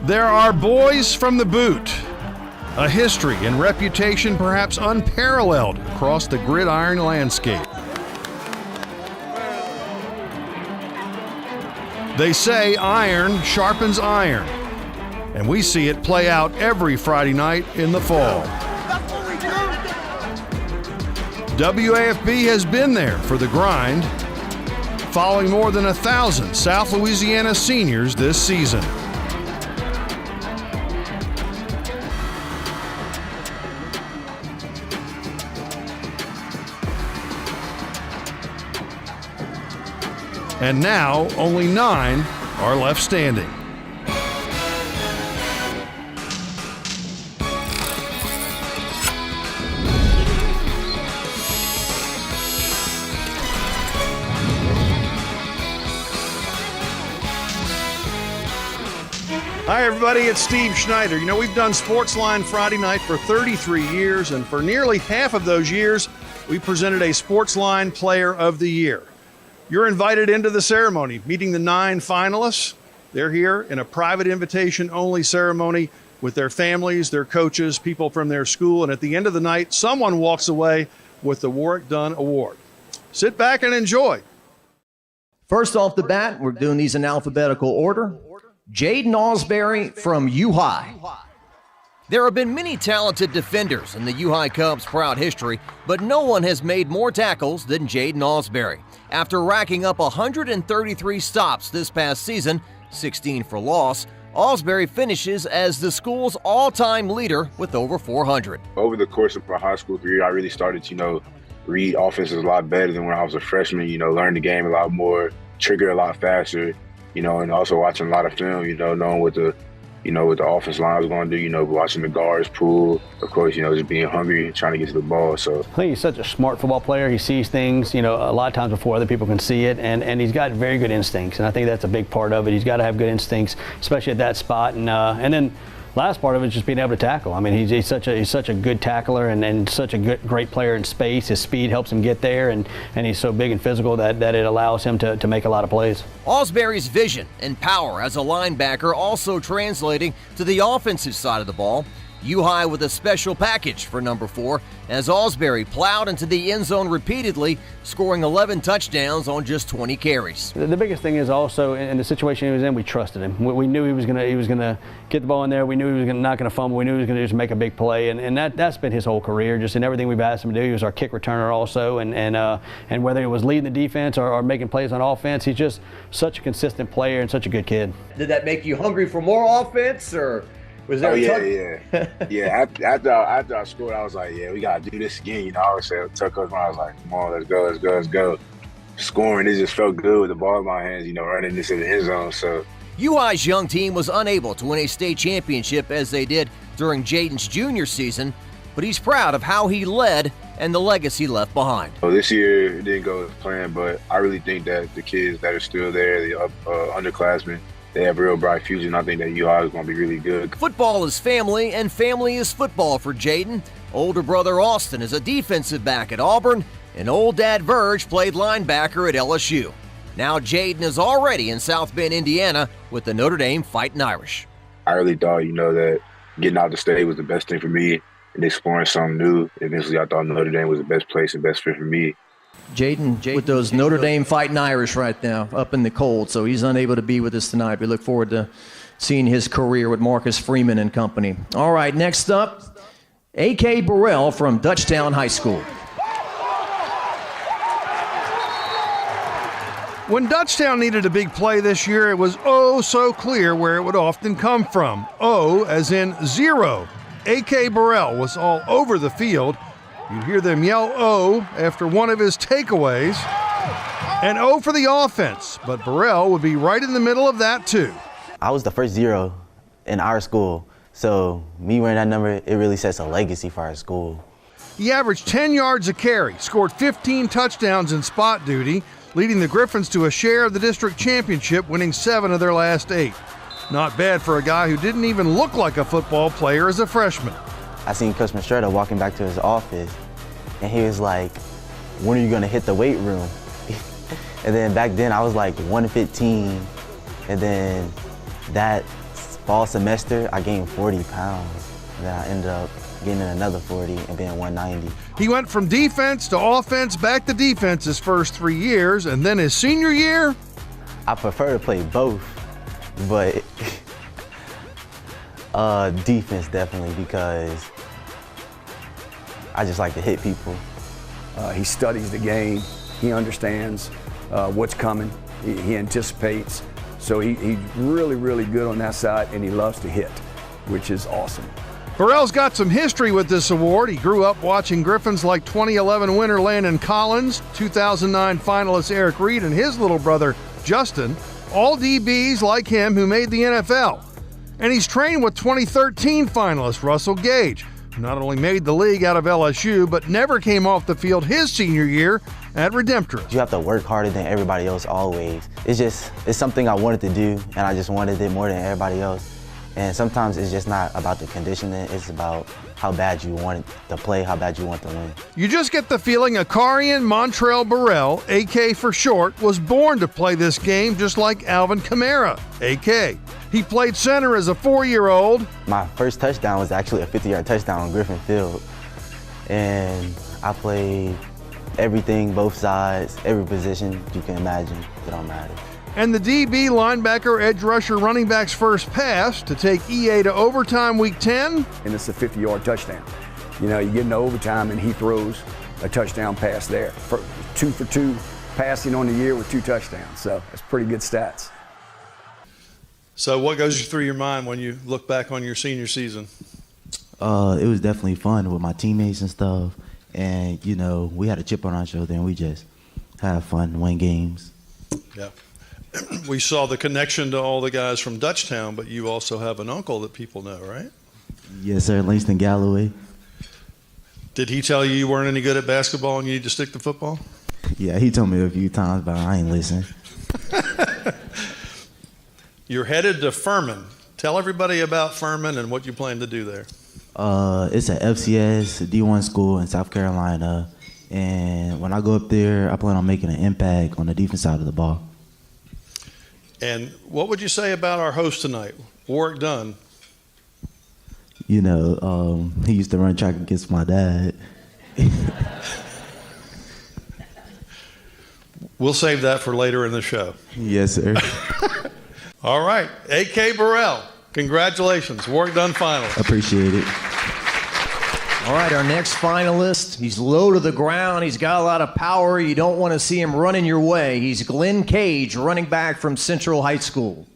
There are boys from the boot, a history and reputation perhaps unparalleled across the gridiron landscape. They say iron sharpens iron, and we see it play out every Friday night in the fall. WAFB has been there for the grind, following more than 1,000 South Louisiana seniors this season. And now, only 9 are left standing. Hi, everybody. It's Steve Schneider. You know, we've done Sportsline Friday night for 33 years, and for nearly half of those years, we presented a Sportsline Player of the Year. You're invited into the ceremony, meeting the 9 finalists. They're here in a private invitation-only ceremony with their families, their coaches, people from their school, and at the end of the night, someone walks away with the Warrick Dunn Award. Sit back and enjoy. First off the bat, we're doing these in alphabetical order. Jaden Ausberry from U-High. There have been many talented defenders in the U-High Cubs' proud history, but no one has made more tackles than Jaden Ausberry. After racking up 133 stops this past season, 16 for loss, Ausberry finishes as the school's all-time leader with over 400. Over the course of my high school career, I really started to, read offenses a lot better than when I was a freshman, learn the game a lot more, trigger a lot faster, and also watching a lot of film, knowing what the offense line was going to do, watching the guards pull, of course, just being hungry, trying to get to the ball. So I think he's such a smart football player. He sees things, a lot of times before other people can see it, and he's got very good instincts, and I think that's a big part of it. He's got to have good instincts, especially at that spot, and then last part of it is just being able to tackle. I mean, he's such a good tackler and such a great player in space. His speed helps him get there, and he's so big and physical that it allows him to make a lot of plays. Ausberry's vision and power as a linebacker also translating to the offensive side of the ball. U-High with a special package for number 4 as Ausberry plowed into the end zone repeatedly, scoring 11 touchdowns on just 20 carries. The biggest thing is also in the situation he was in, we trusted him. We knew he was gonna get the ball in there. We knew he was not gonna fumble. We knew he was gonna just make a big play, and that's been his whole career. Just in everything we've asked him to do, he was our kick returner also, and whether it was leading the defense or making plays on offense, he's just such a consistent player and such a good kid. Did that make you hungry for more offense, or? Yeah. After I scored, I was like, yeah, we gotta do this again. I always say, tell Coach, I was like, come on, let's go. Scoring, it just felt good with the ball in my hands, running this in the end zone. So U-High's young team was unable to win a state championship as they did during Jaden's junior season, but he's proud of how he led and the legacy left behind. So this year it didn't go as planned, but I really think that the kids that are still there, the underclassmen, they have real bright future, and I think that U-High is going to be really good. Football is family, and family is football for Jaden. Older brother Austin is a defensive back at Auburn, and old dad Verge played linebacker at LSU. Now Jaden is already in South Bend, Indiana, with the Notre Dame Fighting Irish. I really thought, that getting out the state was the best thing for me, and exploring something new. Eventually, I thought Notre Dame was the best place and best fit for me. Jaden with those Notre Dame Fighting Irish right now up in the cold, so he's unable to be with us tonight. We look forward to seeing his career with Marcus Freeman and company. All right, next up, A.K. Burrell from Dutchtown High School. When Dutchtown needed a big play this year, it was so clear where it would often come from. O as in 0. A.K. Burrell was all over the field. You'd hear them yell O after one of his takeaways. And O for the offense, but Burrell would be right in the middle of that too. I was the first 0 in our school, so me wearing that number, it really sets a legacy for our school. He averaged 10 yards a carry, scored 15 touchdowns in spot duty, leading the Griffins to a share of the district championship, winning 7 of their last 8. Not bad for a guy who didn't even look like a football player as a freshman. I seen Coach Mastretta walking back to his office, and he was like, when are you going to hit the weight room? And then back then I was like 115, and then that fall semester, I gained 40 pounds. And then I ended up getting another 40 and being 190. He went from defense to offense, back to defense his first 3 years, and then his senior year. I prefer to play both, but defense definitely, because I just like to hit people. He studies the game. He understands what's coming. He anticipates. So he's really, really good on that side, and he loves to hit, which is awesome. Burrell's got some history with this award. He grew up watching Griffins like 2011 winner Landon Collins, 2009 finalist Eric Reed, and his little brother Justin, all DBs like him who made the NFL. And he's trained with 2013 finalist Russell Gage, who not only made the league out of LSU, but never came off the field his senior year at Redemptorist. You have to work harder than everybody else always. It's something I wanted to do, and I just wanted it more than everybody else. And sometimes it's just not about the conditioning, it's about how bad you want it to play, how bad you want to win. You just get the feeling Akarian Montrell Burrell, AK for short, was born to play this game just like Alvin Kamara, AK. He played center as a 4-year-old. My first touchdown was actually a 50-yard touchdown on Griffin Field. And I played everything, both sides, every position you can imagine. It don't matter. And the DB, linebacker, edge rusher, running back's first pass to take EA to overtime week 10. And it's a 50-yard touchdown. You know, you get into overtime, and he throws a touchdown pass there. 2 for 2 passing on the year with 2 touchdowns. So that's pretty good stats. So what goes through your mind when you look back on your senior season? It was definitely fun with my teammates and stuff. And, you know, we had a chip on our shoulder, and we just had fun, win games. Yeah. We saw the connection to all the guys from Dutchtown, but you also have an uncle that people know, right? Yes, sir, Langston Galloway. Did he tell you you weren't any good at basketball and you need to stick to football? Yeah, he told me a few times, but I ain't listening. You're headed to Furman. Tell everybody about Furman and what you plan to do there. It's an FCS, a D1 school in South Carolina. And when I go up there, I plan on making an impact on the defense side of the ball. And what would you say about our host tonight, Warrick Dunn? You know, he used to run track against my dad. We'll save that for later in the show. Yes, sir. All right, AK Burrell, congratulations, Warrick Dunn finalist. Appreciate it. All right, our next finalist, he's low to the ground. He's got a lot of power. You don't want to see him running your way. He's Glenn Cage, running back from Central High School.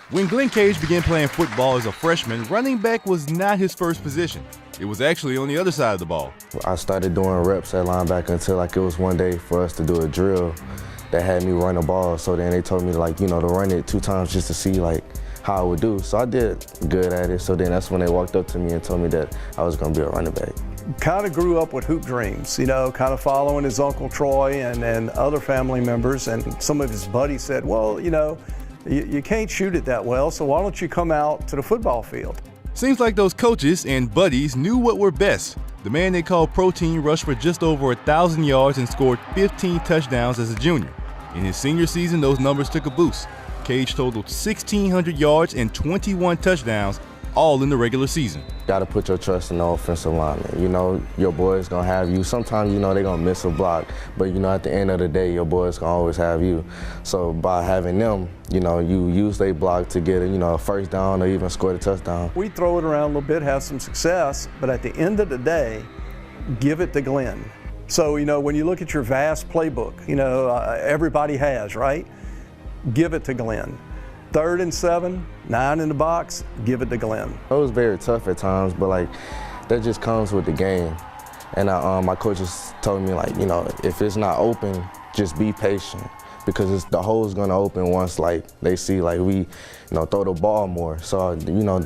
When Glenn Cage began playing football as a freshman, running back was not his first position. It was actually on the other side of the ball. I started doing reps at linebacker until it was one day for us to do a drill that had me run the ball. So then they told me to run it 2 times just to see how I would do. So I did good at it. So then that's when they walked up to me and told me that I was going to be a running back. Kind of grew up with hoop dreams, you know, kind of following his Uncle Troy and other family members. And some of his buddies said, well, you know, you can't shoot it that well, so why don't you come out to the football field? Seems like those coaches and buddies knew what were best. The man they called Protein rushed for just over 1,000 yards and scored 15 touchdowns as a junior. In his senior season, those numbers took a boost. Cage totaled 1,600 yards and 21 touchdowns, all in the regular season. Got to put your trust in the offensive lineman. You know, your boy's going to have you. Sometimes, you know, they're going to miss a block, but, you know, at the end of the day, your boy's going to always have you. So by having them, you know, you use their block to get a first down or even score the touchdown. We throw it around a little bit, have some success, but at the end of the day, give it to Glenn. So, you know, when you look at your vast playbook, you know, everybody has, right? Give it to Glenn. 3rd and 7, 9 in the box, give it to Glenn. It was very tough at times, but that just comes with the game. And my coaches told me if it's not open, just be patient, because the hole's gonna open once they see we throw the ball more. So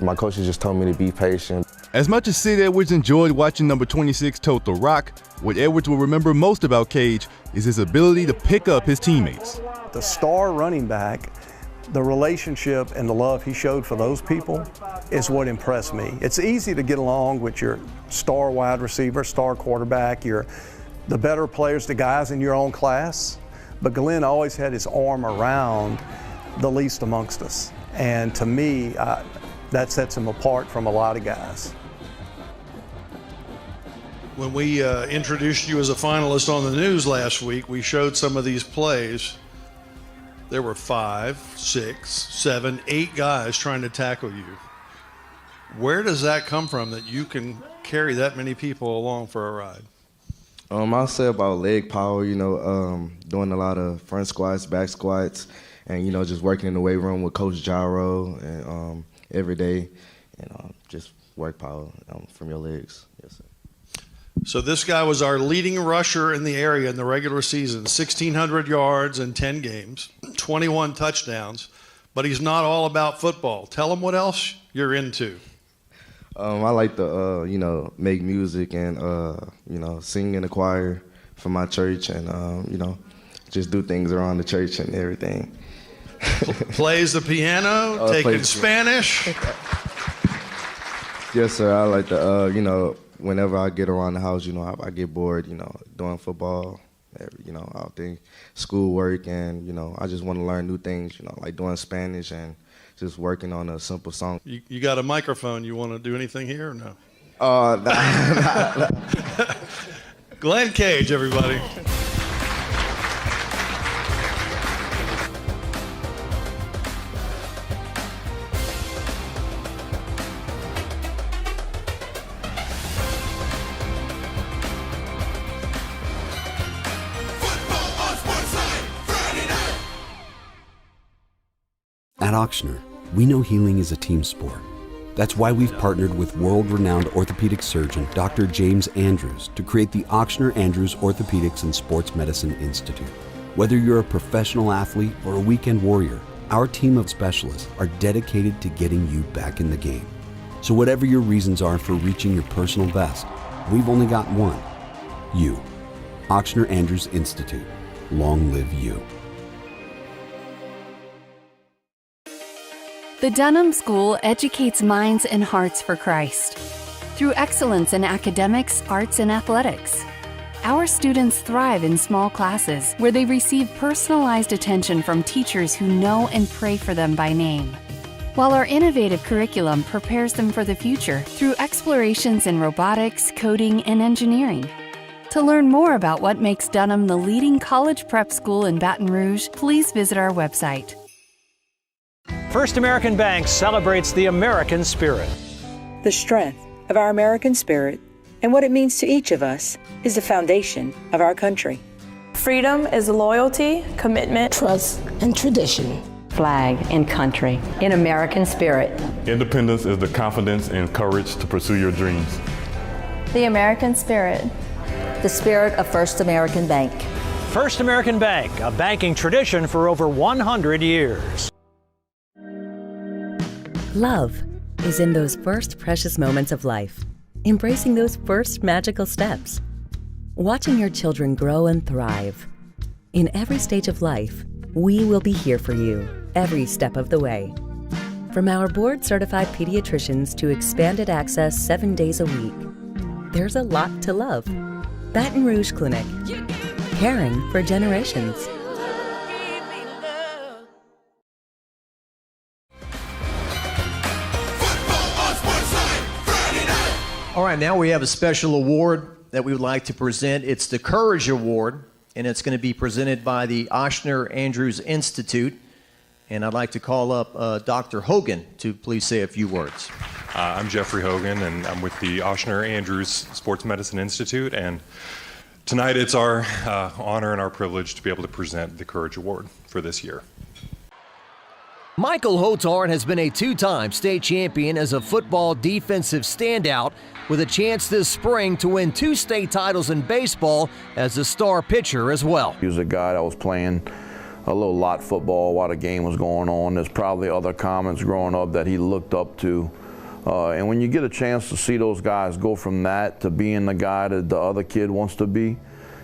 my coaches just told me to be patient. As much as Sid Edwards enjoyed watching number 26 tote the rock, what Edwards will remember most about Cage is his ability to pick up his teammates. The star running back, the relationship and the love he showed for those people is what impressed me. It's easy to get along with your star wide receiver, star quarterback, the better players, the guys in your own class, but Glenn always had his arm around the least amongst us. And to me, that sets him apart from a lot of guys. When we introduced you as a finalist on the news last week, we showed some of these plays. There were 5, 6, 7, 8 guys trying to tackle you. Where does that come from that you can carry that many people along for a ride? I'll say about leg power, doing a lot of front squats, back squats, and, just working in the weight room with Coach Gyro and every day, and just work power from your legs. Yes, sir. So this guy was our leading rusher in the area in the regular season, 1,600 yards in 10 games, 21 touchdowns, but he's not all about football. Tell him what else you're into. I like to, make music and, sing in the choir for my church and, just do things around the church and everything. Plays the piano, taking Spanish. Yes, sir. I like to, whenever I get around the house, I get bored, doing football, all things, schoolwork, and, I just want to learn new things, like doing Spanish and just working on a simple song. You got a microphone. You want to do anything here or no? Nah. Glenn Cage, everybody. At Ochsner, we know healing is a team sport. That's why we've partnered with world-renowned orthopedic surgeon Dr. James Andrews to create the Ochsner Andrews Orthopedics and Sports Medicine Institute. Whether you're a professional athlete or a weekend warrior, our team of specialists are dedicated to getting you back in the game. So whatever your reasons are for reaching your personal best, we've only got one: you. Ochsner Andrews Institute. Long live you. The Dunham School educates minds and hearts for Christ through excellence in academics, arts, and athletics. Our students thrive in small classes where they receive personalized attention from teachers who know and pray for them by name, while our innovative curriculum prepares them for the future through explorations in robotics, coding, and engineering. To learn more about what makes Dunham the leading college prep school in Baton Rouge, please visit our website. First American Bank celebrates the American spirit. The strength of our American spirit and what it means to each of us is the foundation of our country. Freedom is loyalty, commitment, trust, and tradition. Flag and country in American spirit. Independence is the confidence and courage to pursue your dreams. The American spirit. The spirit of First American Bank. First American Bank, a banking tradition for over 100 years. Love is in those first precious moments of life, embracing those first magical steps, watching your children grow and thrive. In every stage of life, we will be here for you every step of the way. From our board-certified pediatricians to expanded access 7 days a week, there's a lot to love. Baton Rouge Clinic, caring for generations. All right, now we have a special award that we would like to present. It's the Courage Award, and it's going to be presented by the Ochsner Andrews Institute. And I'd like to call up Dr. Hogan to please say a few words. I'm Jeffrey Hogan, and I'm with the Ochsner Andrews Sports Medicine Institute. And tonight it's our honor and our privilege to be able to present the Courage Award for this year. Michael Hotard has been a two-time state champion as a football defensive standout, with a chance this spring to win 2 state titles in baseball as a star pitcher as well. He was a guy that was playing a little lot football while the game was going on. There's probably other comments growing up that he looked up to. And when you get a chance to see those guys go from that to being the guy that the other kid wants to be,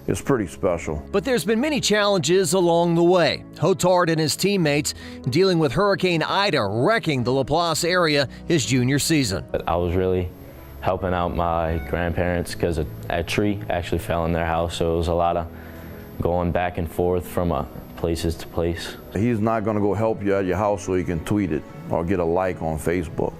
it's pretty special. But there's been many challenges along the way. Hotard and his teammates dealing with Hurricane Ida wrecking the Laplace area his junior season. I was really helping out my grandparents because a tree actually fell in their house, so it was a lot of going back and forth from a places to place. He's not going to go help you at your house so you can tweet it or get a like on Facebook.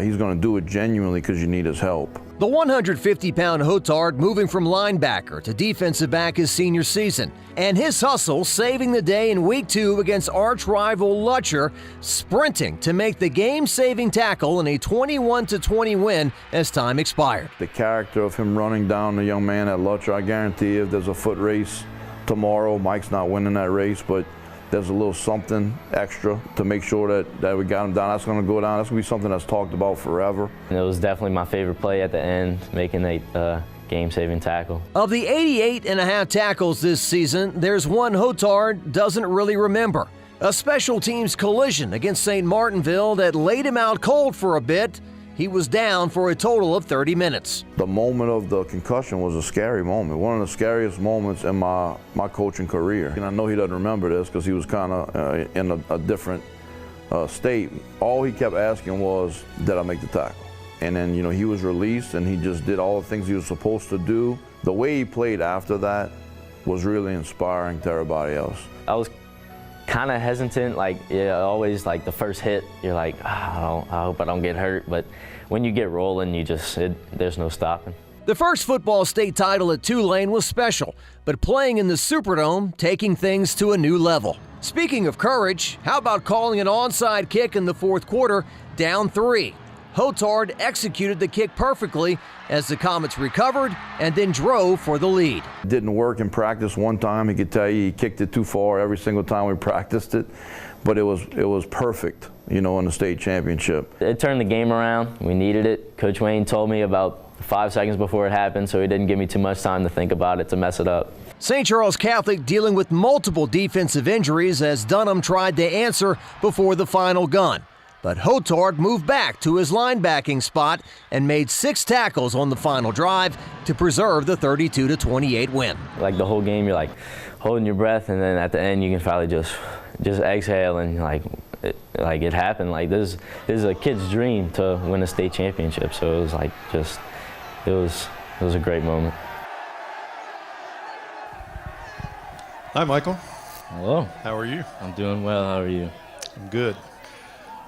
He's going to do it genuinely because you need his help. The 150-pound Hotard moving from linebacker to defensive back his senior season, and his hustle saving the day in Week 2 against arch-rival Lutcher, sprinting to make the game-saving tackle in a 21-20 win as time expired. The character of him running down the young man at Lutcher, I guarantee if there's a foot race tomorrow, Mike's not winning that race, but there's a little something extra to make sure that we got him down. That's going to go down. That's going to be something that's talked about forever. And it was definitely my favorite play at the end, making a game-saving tackle. Of the 88.5 tackles this season, there's one Hotard doesn't really remember. A special teams collision against St. Martinville that laid him out cold for a bit. He was down for a total of 30 minutes. The moment of the concussion was a scary moment, one of the scariest moments in my coaching career. And I know he doesn't remember this because he was kind of in a different state. All he kept asking was, did I make the tackle? And then, he was released and he just did all the things he was supposed to do. The way he played after that was really inspiring to everybody else. I was kind of hesitant, always the first hit, you're like, I hope I don't get hurt. But when you get rolling, there's no stopping. The first football state title at Tulane was special, but playing in the Superdome, taking things to a new level. Speaking of courage, how about calling an onside kick in the fourth quarter, down 3? Hotard executed the kick perfectly as the Comets recovered and then drove for the lead. It didn't work in practice one time. He could tell you he kicked it too far every single time we practiced it, but it was perfect, in the state championship. It turned the game around. We needed it. Coach Wayne told me about 5 seconds before it happened, so he didn't give me too much time to think about it to mess it up. St. Charles Catholic dealing with multiple defensive injuries as Dunham tried to answer before the final gun. But Hotard moved back to his linebacking spot and made 6 tackles on the final drive to preserve the 32-28 win. The whole game, you're holding your breath, and then at the end, you can finally just exhale and it happened. This is a kid's dream to win a state championship. So it was it was a great moment. Hi, Michael. Hello. How are you? I'm doing well. How are you? I'm good.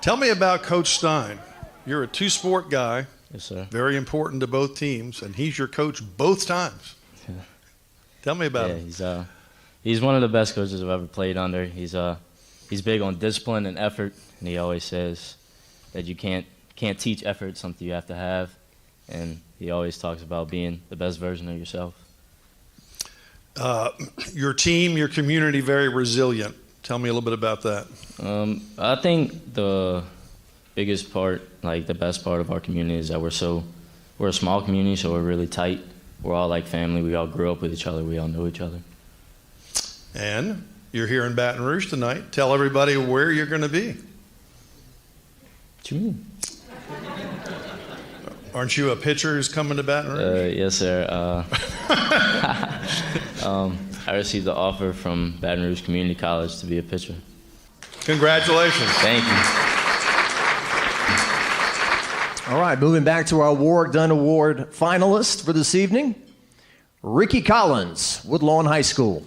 Tell me about Coach Stein. You're a two-sport guy. Yes, sir. Very important to both teams, and he's your coach both times. Yeah. Tell me about him. He's one of the best coaches I've ever played under. He's big on discipline and effort, and he always says that you can't teach effort. It's something you have to have, and he always talks about being the best version of yourself. Your team, your community, very resilient. Tell me a little bit about that. I think the biggest part, the best part of our community is that we're a small community, so we're really tight. We're all like family. We all grew up with each other. We all know each other. And you're here in Baton Rouge tonight. Tell everybody where you're going to be. What you mean? Aren't you a pitcher who's coming to Baton Rouge? Yes, sir. I received the offer from Baton Rouge Community College to be a pitcher. Congratulations. Thank you. All right, moving back to our Warrick Dunn Award finalist for this evening, Ricky Collins, Woodlawn High School.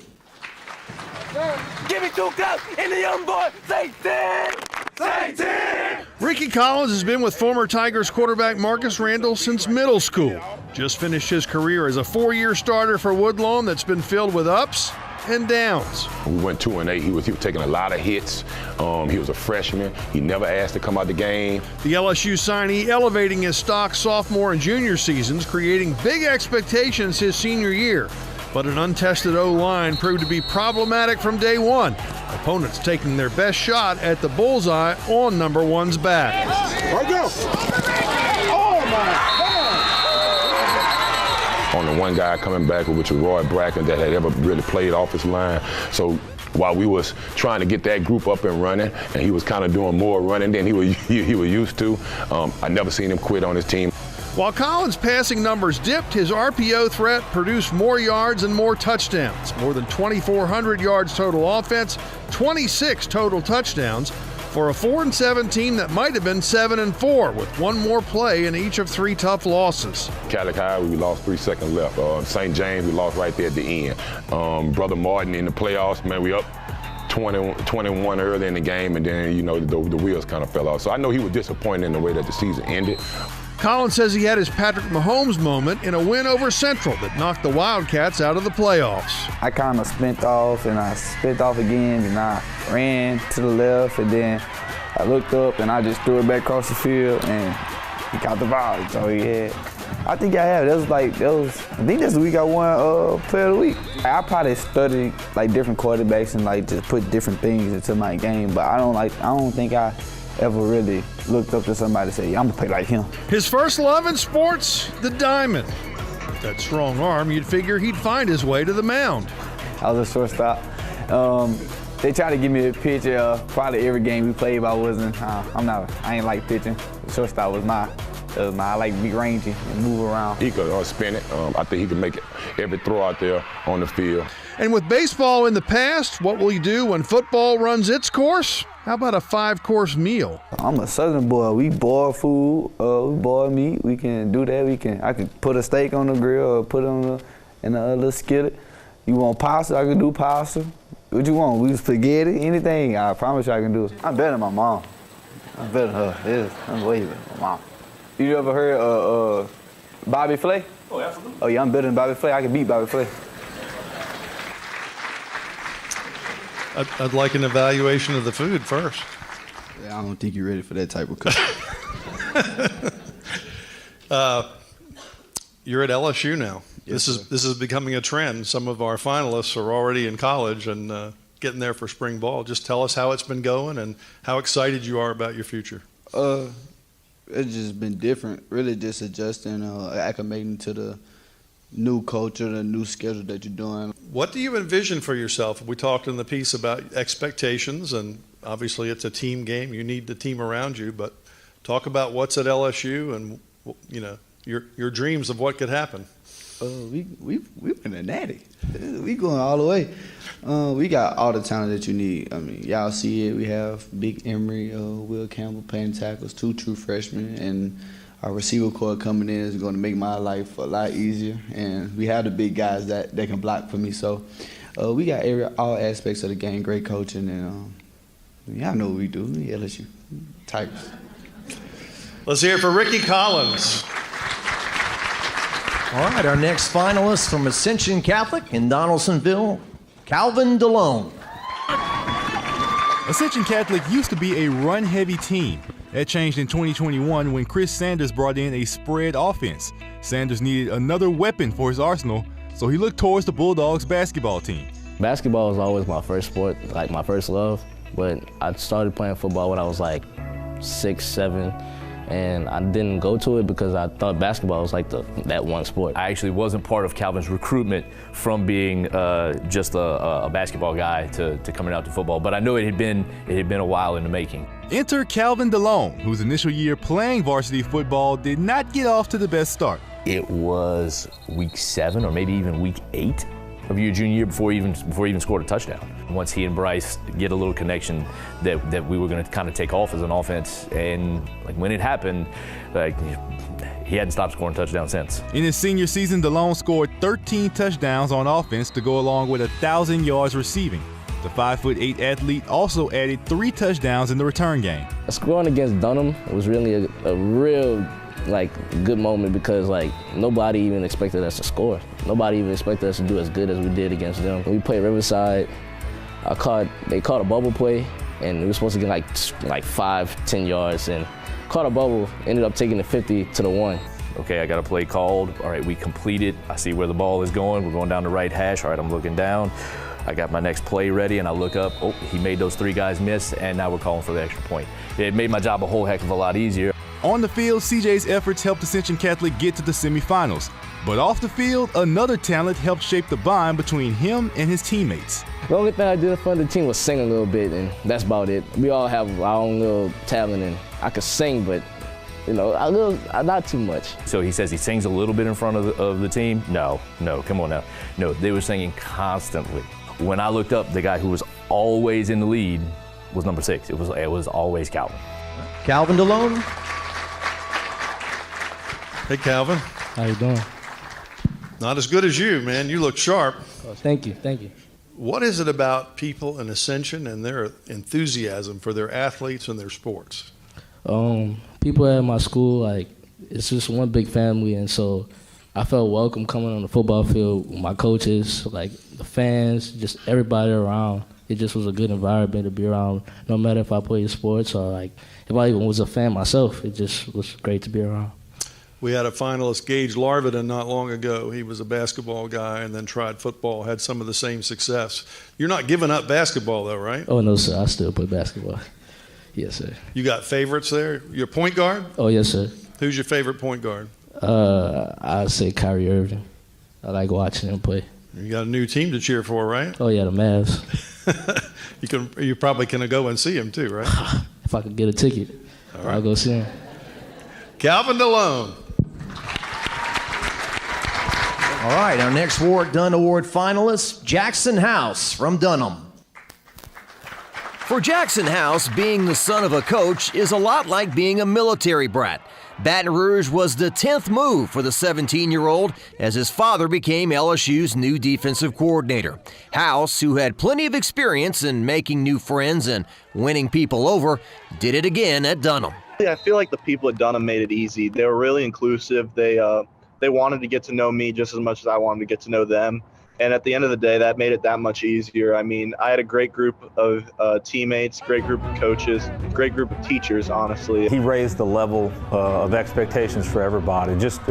Give me 2 cups and the young boy, say 10! Say 10! Ricky Collins has been with former Tigers quarterback Marcus Randall since middle school. Just finished his career as a 4-year starter for Woodlawn that's been filled with ups and downs. We went 2-8. He was taking a lot of hits. He was a freshman. He never asked to come out the game. The LSU signee elevating his stock sophomore and junior seasons, creating big expectations his senior year. But an untested O-line proved to be problematic from day one. Opponents taking their best shot at the bullseye on number 1's back. Right go. Oh, my God. On the one guy coming back, which was Roy Bracken, that had ever really played off his line. So while we was trying to get that group up and running, and he was kind of doing more running than he was used to, I never seen him quit on his team. While Collins' passing numbers dipped, his RPO threat produced more yards and more touchdowns. More than 2,400 yards total offense, 26 total touchdowns for a 4-7 team that might have been 7-4 with one more play in each of 3 tough losses. Calic High, we lost 3 seconds left. St. James, we lost right there at the end. Brother Martin in the playoffs, man, we up 21 early in the game, and then, you know, the wheels kind of fell off. So I know he was disappointed in the way that the season ended. Collins says he had his Patrick Mahomes moment in a win over Central that knocked the Wildcats out of the playoffs. I kind of spent off, and I spent off again, and I ran to the left, and then I looked up, and I just threw it back across the field, and he caught the ball. So, yeah, I think I have. I think that's the week I won Player of the Week. I probably studied, like, different quarterbacks and, like, just put different things into my game, but I don't think I ever really looked up to somebody to say, I'm gonna play like him. His first love in sports, the diamond. With that strong arm, you'd figure he'd find his way to the mound. I was a shortstop. They tried to give me a pitch probably every game we played, but I ain't like pitching. The shortstop was mine. I like to be rangy and move around. He could spin it. I think he could make it every throw out there on the field. And with baseball in the past, what will you do when football runs its course? How about a 5-course meal? I'm a Southern boy. We boil food, we boil meat. We can do that. I can put a steak on the grill or put it in a little skillet. You want pasta? I can do pasta. What you want? We spaghetti, anything. I promise you I can do it. I'm better than my mom. I'm better than her. I'm way better than my mom. You ever heard Bobby Flay? Oh, absolutely. Oh, yeah, I'm better than Bobby Flay. I can beat Bobby Flay. I'd like an evaluation of the food first. I don't think you're ready for that type of cooking. You're at LSU now. Yes, This is becoming a trend. Some of our finalists are already in college and getting there for spring ball. Just tell us how it's been going and how excited you are about your future. It's just been different. Really just adjusting, acclimating to the new culture, the new schedule that you're doing. What do you envision for yourself? We talked in the piece about expectations, and obviously it's a team game. You need the team around you, but talk about what's at LSU and, you know, your dreams of what could happen. We've been a natty. We going all the way. We got all the talent that you need. I mean, y'all see it. We have Big Emery, Will Campbell playing tackles, 2 true freshmen, and our receiver core coming in is going to make my life a lot easier. And we have the big guys that can block for me. So we got all aspects of the game, great coaching, and y'all know what we do. We LSU Tigers. Let's hear it for Ricky Collins. All right, our next finalist from Ascension Catholic in Donaldsonville, Calvin DeLone. Ascension Catholic used to be a run-heavy team. That changed in 2021 when Chris Sanders brought in a spread offense. Sanders needed another weapon for his arsenal, so he looked towards the Bulldogs basketball team. Basketball was always my first sport, like my first love, but I started playing football when I was like 6, 7. And I didn't go to it because I thought basketball was like that one sport. I actually wasn't part of Calvin's recruitment from being just a basketball guy to coming out to football, but I know it had been a while in the making. Enter Calvin DeLone, whose initial year playing varsity football did not get off to the best start. It was week 7 or maybe even week 8 of your junior year before he even scored a touchdown. Once he and Bryce get a little connection that we were going to kind of take off as an offense, and like when it happened, like he hadn't stopped scoring touchdowns since. In his senior season, DeLone scored 13 touchdowns on offense to go along with 1,000 yards receiving. The 5'8" athlete also added 3 touchdowns in the return game. Scoring against Dunham was really a real good moment because nobody even expected us to score. Nobody even expected us to do as good as we did against them. When we played Riverside, they caught a bubble play, and we were supposed to get like 5-10 yards, and caught a bubble, ended up taking the 50 to the 1. Okay, I got a play called. All right, we completed. I see where the ball is going. We're going down the right hash. All right, I'm looking down. I got my next play ready, and I look up. Oh, he made those 3 guys miss, and now we're calling for the extra point. It made my job a whole heck of a lot easier. On the field, CJ's efforts helped Ascension Catholic get to the semifinals. But off the field, another talent helped shape the bond between him and his teammates. The only thing I did in front of the team was sing a little bit, and that's about it. We all have our own little talent, and I could sing, but not too much. So he says he sings a little bit in front of the team? No, come on now. No, they were singing constantly. When I looked up, the guy who was always in the lead was number 6. It was always Calvin. Calvin DeLone. Hey, Calvin. How you doing? Not as good as you, man. You look sharp. Oh, thank you. What is it about people in Ascension and their enthusiasm for their athletes and their sports? People at my school, like, it's just one big family, and so I felt welcome coming on the football field with my coaches, like the fans, just everybody around. It just was a good environment to be around, no matter if I played sports or like if I even was a fan myself. It just was great to be around. We had a finalist, Gage Larvidan, not long ago. He was a basketball guy and then tried football, had some of the same success. You're not giving up basketball, though, right? Oh, no, sir. I still play basketball. Yes, sir. You got favorites there? Your point guard? Oh, yes, sir. Who's your favorite point guard? I'd say Kyrie Irving. I like watching him play. You got a new team to cheer for, right? Oh, yeah, the Mavs. You probably can go and see him, too, right? If I could get a ticket, I'll go see him. Calvin DeLone. All right, our next Warrick Dunn Award finalist, Jackson House from Dunham. For Jackson House, being the son of a coach is a lot like being a military brat. Baton Rouge was the 10th move for the 17-year-old as his father became LSU's new defensive coordinator. House, who had plenty of experience in making new friends and winning people over, did it again at Dunham. I feel like the people at Dunham made it easy. They were really inclusive. They wanted to get to know me just as much as I wanted to get to know them. And at the end of the day, that made it that much easier. I mean, I had a great group of teammates, great group of coaches, great group of teachers, honestly. He raised the level of expectations for everybody. Just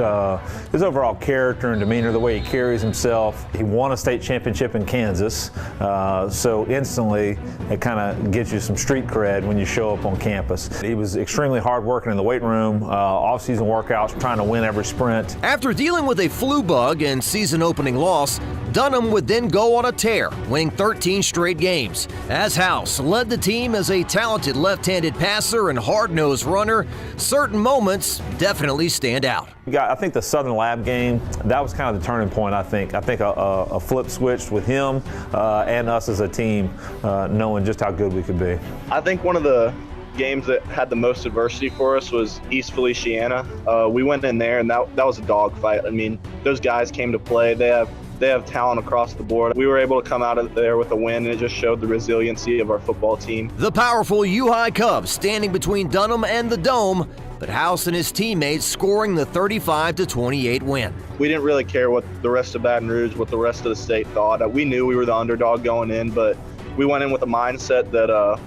his overall character and demeanor, the way he carries himself. He won a state championship in Kansas, so instantly it kind of gives you some street cred when you show up on campus. He was extremely hard working in the weight room, off-season workouts, trying to win every sprint. After dealing with a flu bug and season-opening loss, Dunham would then go on a tear, winning 13 straight games. As House led the team as a talented left-handed passer and hard-nosed runner, certain moments definitely stand out. I think the Southern Lab game, that was kind of the turning point, I think. I think a flip switched with him and us as a team, knowing just how good we could be. I think one of the games that had the most adversity for us was East Feliciana. We went in there, and that was a dogfight. I mean, those guys came to play. They have talent across the board. We were able to come out of there with a win, and it just showed the resiliency of our football team. The powerful U-High Cubs standing between Dunham and the Dome, but House and his teammates scoring the 35-28 win. We didn't really care what the rest of Baton Rouge, what the rest of the state thought. We knew we were the underdog going in, but we went in with a mindset that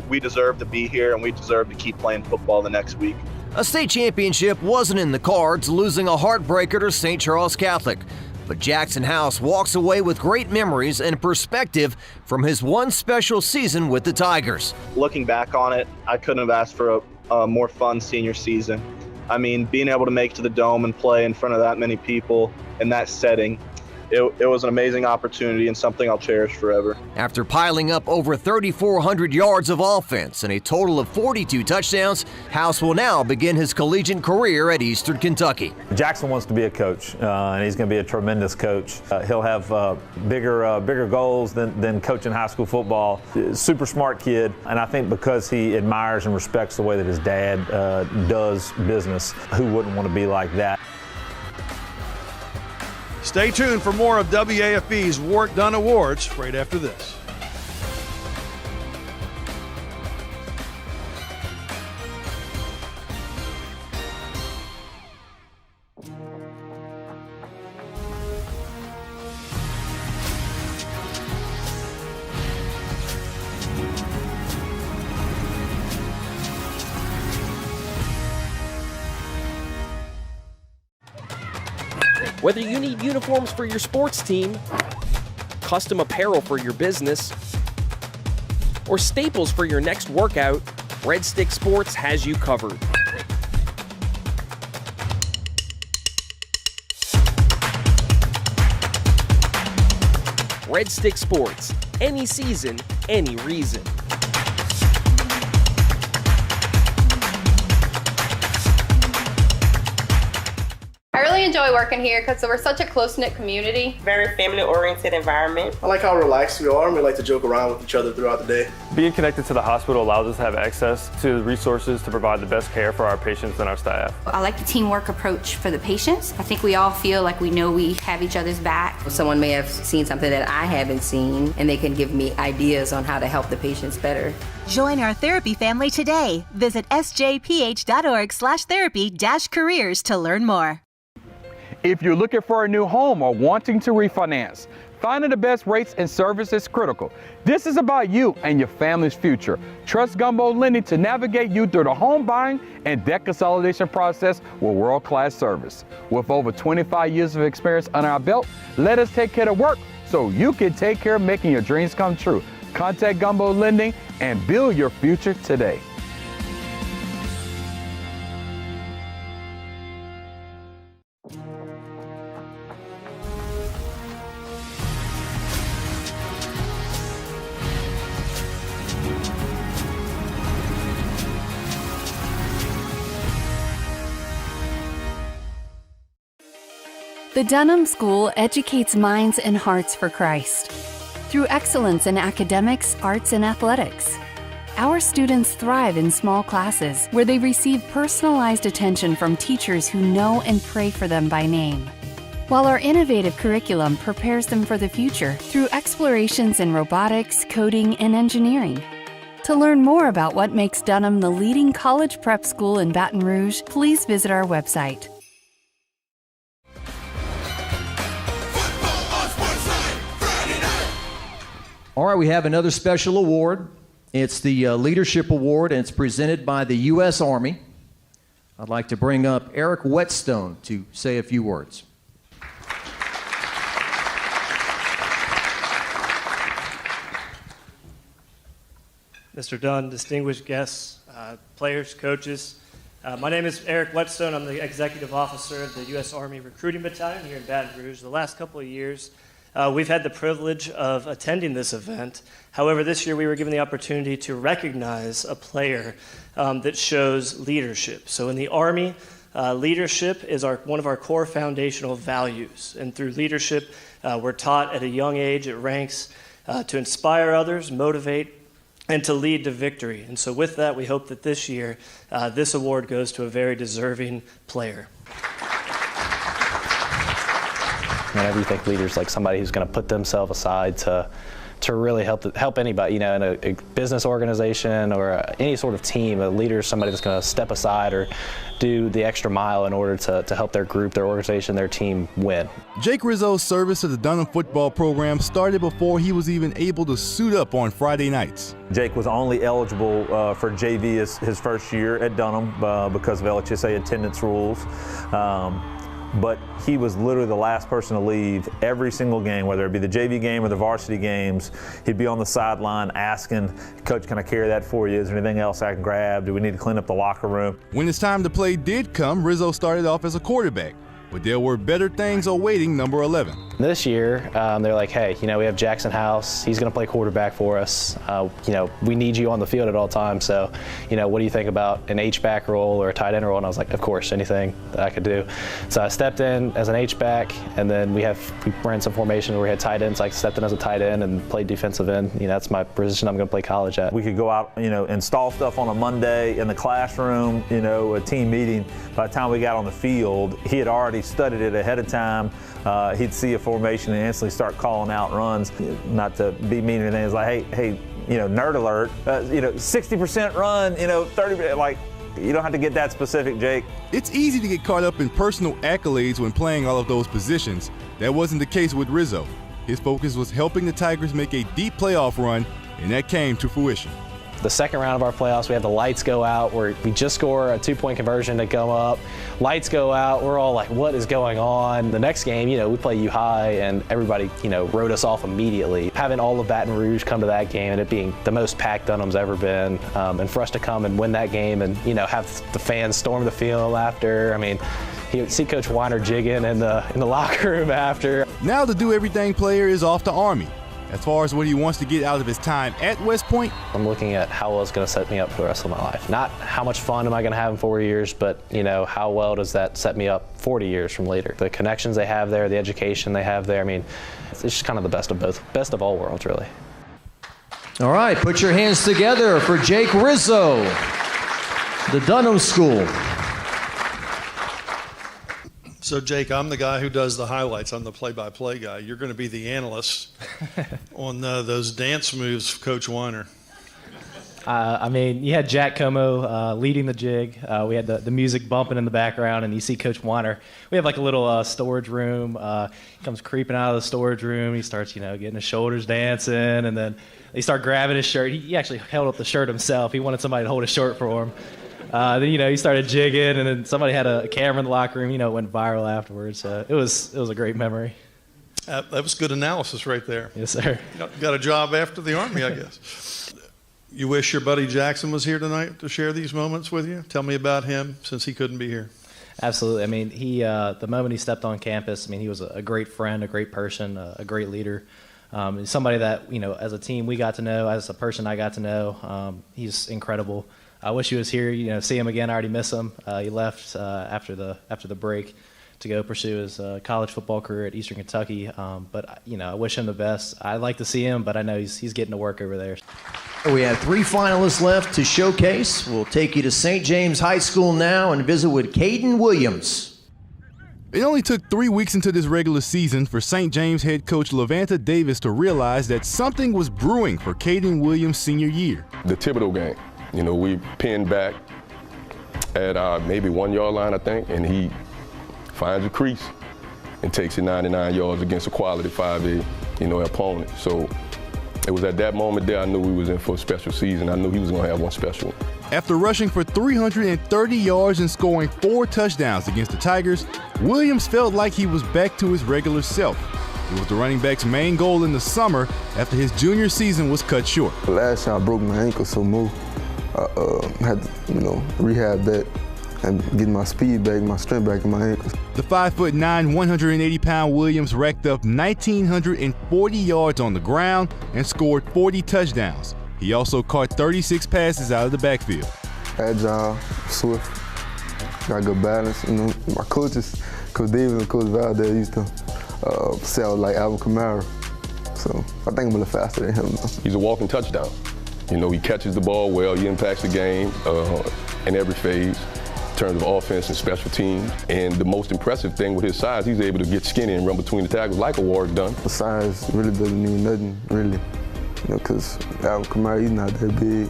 we deserved to be here and we deserved to keep playing football the next week. A state championship wasn't in the cards, losing a heartbreaker to St. Charles Catholic. But Jackson House walks away with great memories and perspective from his one special season with the Tigers. Looking back on it, I couldn't have asked for a more fun senior season. I mean, being able to make it to the Dome and play in front of that many people in that setting, it was an amazing opportunity and something I'll cherish forever. After piling up over 3,400 yards of offense and a total of 42 touchdowns, House will now begin his collegiate career at Eastern Kentucky. Jackson wants to be a coach, and he's going to be a tremendous coach. He'll have bigger goals than coaching high school football. Super smart kid, and I think because he admires and respects the way that his dad does business, who wouldn't want to be like that? Stay tuned for more of WAFB's Warrick Dunn Awards right after this. Whether you need uniforms for your sports team, custom apparel for your business, or staples for your next workout, Red Stick Sports has you covered. Red Stick Sports, any season, any reason. I really enjoy enjoy working here because we're such a close-knit community. Very family-oriented environment. I like how relaxed we are and we like to joke around with each other throughout the day. Being connected to the hospital allows us to have access to the resources to provide the best care for our patients and our staff. I like the teamwork approach for the patients. I think we all feel like we know we have each other's back. Someone may have seen something that I haven't seen, and they can give me ideas on how to help the patients better. Join our therapy family today. Visit sjph.org/therapy-careers to learn more. If you're looking for a new home or wanting to refinance, finding the best rates and service is critical. This is about you and your family's future. Trust Gumbo Lending to navigate you through the home buying and debt consolidation process with world-class service. With over 25 years of experience under our belt, let us take care of work so you can take care of making your dreams come true. Contact Gumbo Lending and build your future today. The Dunham School educates minds and hearts for Christ through excellence in academics, arts, and athletics. Our students thrive in small classes where they receive personalized attention from teachers who know and pray for them by name, while our innovative curriculum prepares them for the future through explorations in robotics, coding, and engineering. To learn more about what makes Dunham the leading college prep school in Baton Rouge, please visit our website. All right, we have another special award. It's the Leadership Award, and it's presented by the U.S. Army. I'd like to bring up Eric Whetstone to say a few words. Mr. Dunn, distinguished guests, players, coaches. My name is Eric Whetstone. I'm the executive officer of the U.S. Army Recruiting Battalion here in Baton Rouge. The last couple of years, we've had the privilege of attending this event. However, this year we were given the opportunity to recognize a player that shows leadership. So in the Army, leadership is one of our core foundational values. And through leadership, we're taught at a young age at ranks to inspire others, motivate, and to lead to victory. And so with that, we hope that this year, this award goes to a very deserving player. Whenever you think leaders, like somebody who's going to put themselves aside to really help anybody, in a business organization or any sort of team, a leader is somebody that's going to step aside or do the extra mile in order to help their group, their organization, their team win. Jake Rizzo's service to the Dunham football program started before he was even able to suit up on Friday nights. Jake was only eligible for JV his first year at Dunham because of LHSA attendance rules. But he was literally the last person to leave every single game, whether it be the JV game or the varsity games. He'd be on the sideline asking, "Coach, can I carry that for you? Is there anything else I can grab? Do we need to clean up the locker room?" When his time to play did come, Rizzo started off as a quarterback. But there were better things awaiting number 11. This year, they're like, hey, we have Jackson House. He's going to play quarterback for us. We need you on the field at all times. So, what do you think about an H-back role or a tight end role? And I was like, of course, anything that I could do. So I stepped in as an H-back, and then we ran some formation where we had tight ends. So I stepped in as a tight end and played defensive end. That's my position I'm going to play college at. We could go out, install stuff on a Monday in the classroom, a team meeting. By the time we got on the field, he had already studied it ahead of time. He'd see a formation and instantly start calling out runs. Not to be mean or anything, it's like, hey, nerd alert, 60% run, 30%, like, you don't have to get that specific, Jake. It's easy to get caught up in personal accolades when playing all of those positions. That wasn't the case with Rizzo. His focus was helping the Tigers make a deep playoff run, and that came to fruition. The second round of our playoffs, we have the lights go out where we just score a 2-point conversion to go up. Lights go out. We're all like, what is going on? The next game, we play U High, and everybody, wrote us off immediately. Having all of Baton Rouge come to that game and it being the most packed Dunham's ever been, and for us to come and win that game and, have the fans storm the field after. You see Coach Weiner jigging in the locker room after. Now the do-everything player is off to Army. As far as what he wants to get out of his time at West Point, I'm looking at how well it's going to set me up for the rest of my life. Not how much fun am I going to have in 4 years, but how well does that set me up 40 years from later. The connections they have there, the education they have there. I mean, it's just kind of the best of all worlds, really. All right, put your hands together for Jake Rizzo, the Dunham School. So, Jake, I'm the guy who does the highlights. I'm the play-by-play guy. You're going to be the analyst on those dance moves, Coach Weiner. You had Jack Como leading the jig. We had the music bumping in the background, and you see Coach Weiner. We have like a little storage room. He comes creeping out of the storage room. He starts, getting his shoulders dancing, and then they start grabbing his shirt. He actually held up the shirt himself. He wanted somebody to hold his shirt for him. Then he started jigging, and then somebody had a camera in the locker room. It went viral afterwards. It was a great memory. That was good analysis right there. Yes, sir. Got a job after the Army, I guess. You wish your buddy Jackson was here tonight to share these moments with you? Tell me about him, since he couldn't be here. Absolutely. He the moment he stepped on campus, he was a great friend, a great person, a great leader. Somebody that as a team we got to know, as a person I got to know. He's incredible. I wish he was here, see him again. I already miss him. He left after the break to go pursue his college football career at Eastern Kentucky. But I wish him the best. I'd like to see him, but I know he's getting to work over there. We have 3 finalists left to showcase. We'll take you to St. James High School now and visit with Caden Williams. It only took 3 weeks into this regular season for St. James head coach Levanta Davis to realize that something was brewing for Caden Williams' senior year. The Thibodeau game. We pinned back at maybe 1 yard line, I think, and he finds a crease and takes it 99 yards against a quality 5A, opponent. So it was at that moment there I knew we was in for a special season. I knew he was going to have one special one. After rushing for 330 yards and scoring 4 touchdowns against the Tigers, Williams felt like he was back to his regular self. It was the running back's main goal in the summer after his junior season was cut short. Last year I broke my ankle, so I had to, rehab that and get my speed back, my strength back in my ankles. The 5'9", 180-pound Williams racked up 1,940 yards on the ground and scored 40 touchdowns. He also caught 36 passes out of the backfield. Agile, swift, got good balance. My coaches, Coach Davis and Coach Valdez used to say I was like Alvin Kamara. So I think I'm a little faster than him though. He's a walking touchdown. He catches the ball well, he impacts the game in every phase in terms of offense and special teams. And the most impressive thing with his size, he's able to get skinny and run between the tackles like a Warrick Dunn. The size really doesn't mean nothing, really, because Alvin Kamara, he's not that big,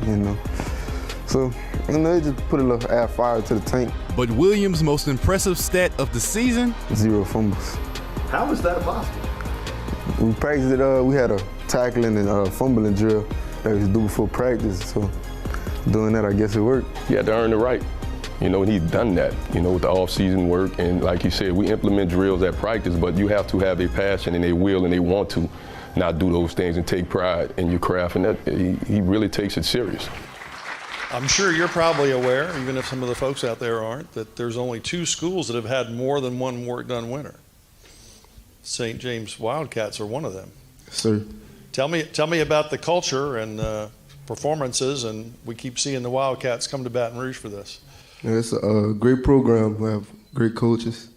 So, they just put a little add fire to the tank. But Williams' most impressive stat of the season? 0 fumbles. How is that possible? We practiced it, we had a tackling and fumbling drill that we do before practice, so doing that, I guess it worked. He had to earn the right, and he's done that, with the off-season work. And like you said, we implement drills at practice, but you have to have a passion and a will and they want to not do those things and take pride in your craft, and that he really takes it serious. I'm sure you're probably aware, even if some of the folks out there aren't, that there's only 2 schools that have had more than one Warrick Dunn winner. St. James Wildcats are one of them. Sir. Tell me about the culture and performances, and we keep seeing the Wildcats come to Baton Rouge for this. Yeah, it's a great program. We have great coaches,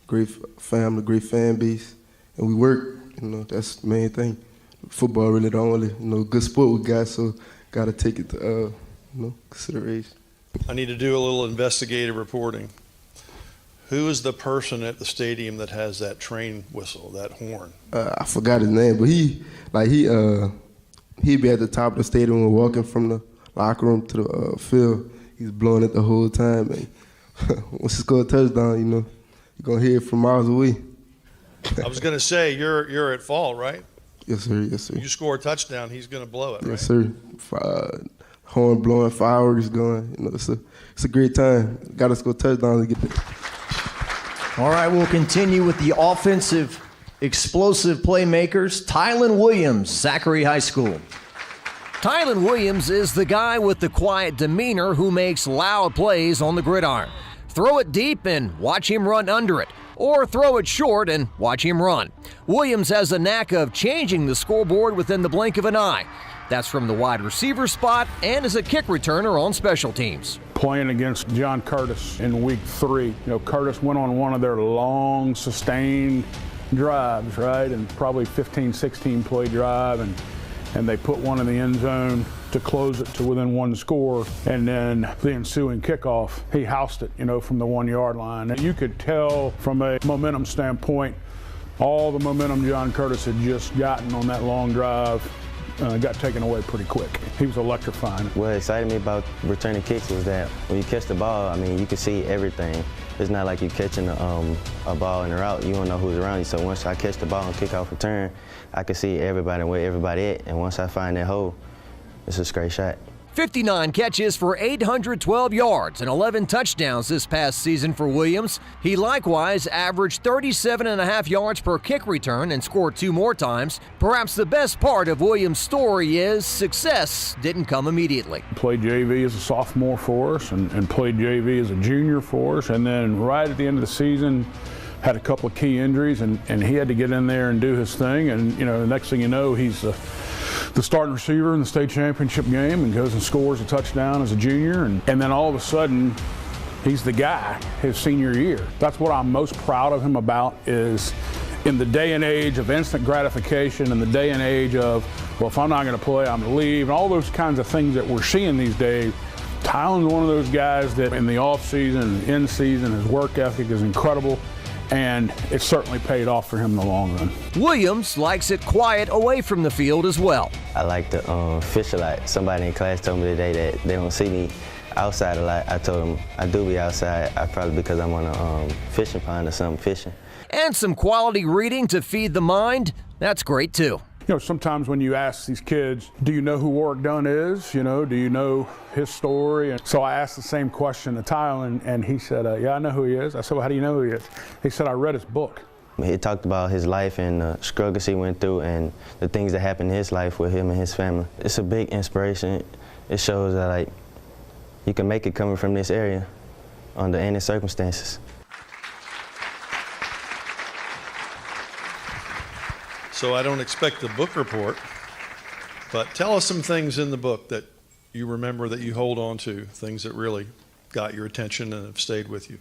great family, great fan base, and we work. That's the main thing. Football really the only good sport we got, so got to take it to consideration. I need to do a little investigative reporting. Who is the person at the stadium that has that train whistle, that horn? I forgot his name, but he'd be at the top of the stadium when walking from the locker room to the field. He's blowing it the whole time. And once he score a touchdown, you're gonna hear it from miles away. I was gonna say you're at fault, right? Yes, sir. Yes, sir. You score a touchdown, he's gonna blow it. Yes, right? Sir. Horn blowing, fireworks going. It's a great time. Got to score touchdowns to get there. All right, we'll continue with the offensive, explosive playmakers. Tylen Williams, Zachary High School. Tylen Williams is the guy with the quiet demeanor who makes loud plays on the gridiron. Throw it deep and watch him run under it. or throw it short and watch him run. Williams has a knack of changing the scoreboard within the blink of an eye. That's from the wide receiver spot and as a kick returner on special teams. Playing against John Curtis in week 3, Curtis went on one of their long, sustained drives, right? And probably 15, 16 play drive, and they put one in the end zone to close it to within 1 score. And then the ensuing kickoff, he housed it, from the 1 yard line. And you could tell from a momentum standpoint, all the momentum John Curtis had just gotten on that long drive got taken away pretty quick. He was electrifying. What excited me about returning kicks was that when you catch the ball, you can see everything. It's not like you catching a ball in the route. You don't know who's around you. So once I catch the ball and kick off return, I can see everybody and where everybody at. And once I find that hole, it's a straight shot. 59 catches for 812 yards and 11 touchdowns this past season for Williams. He likewise averaged 37.5 yards per kick return and scored 2 more times. Perhaps the best part of Williams' story is success didn't come immediately. Played JV as a sophomore for us and played JV as a junior for us. And then right at the end of the season, had a couple of key injuries and he had to get in there and do his thing. And, the next thing you know, he's the starting receiver in the state championship game and goes and scores a touchdown as a junior. And then all of a sudden, he's the guy his senior year. That's what I'm most proud of him about is in the day and age of instant gratification and the day and age of, well, if I'm not going to play, I'm going to leave, and all those kinds of things that we're seeing these days. Tylen's one of those guys that in the off season and in season, his work ethic is incredible. And it certainly paid off for him in the long run. Williams likes it quiet away from the field as well. I like to fish a lot. Somebody in class told me today that they don't see me outside a lot. I told them I do be outside, probably because I'm on a fishing pond or something fishing. And some quality reading to feed the mind, that's great too. Sometimes when you ask these kids, do you know who Warrick Dunn is? Do you know his story? And so I asked the same question to Tylen, and he said, yeah, I know who he is. I said, well, how do you know who he is? He said, I read his book. He talked about his life and the struggles he went through and the things that happened in his life with him and his family. It's a big inspiration. It shows that, you can make it coming from this area under any circumstances. So I don't expect the book report, but tell us some things in the book that you remember that you hold on to, things that really got your attention and have stayed with you.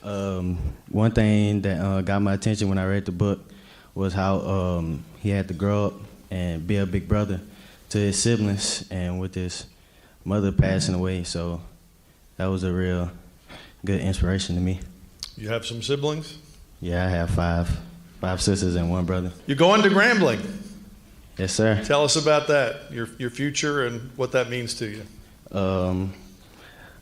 One thing that got my attention when I read the book was how he had to grow up and be a big brother to his siblings, and with his mother passing away, so that was a real good inspiration to me. You have some siblings? Yeah, I have 5 sisters and 1 brother. You're going to Grambling. Yes, sir. Tell us about that, your future and what that means to you.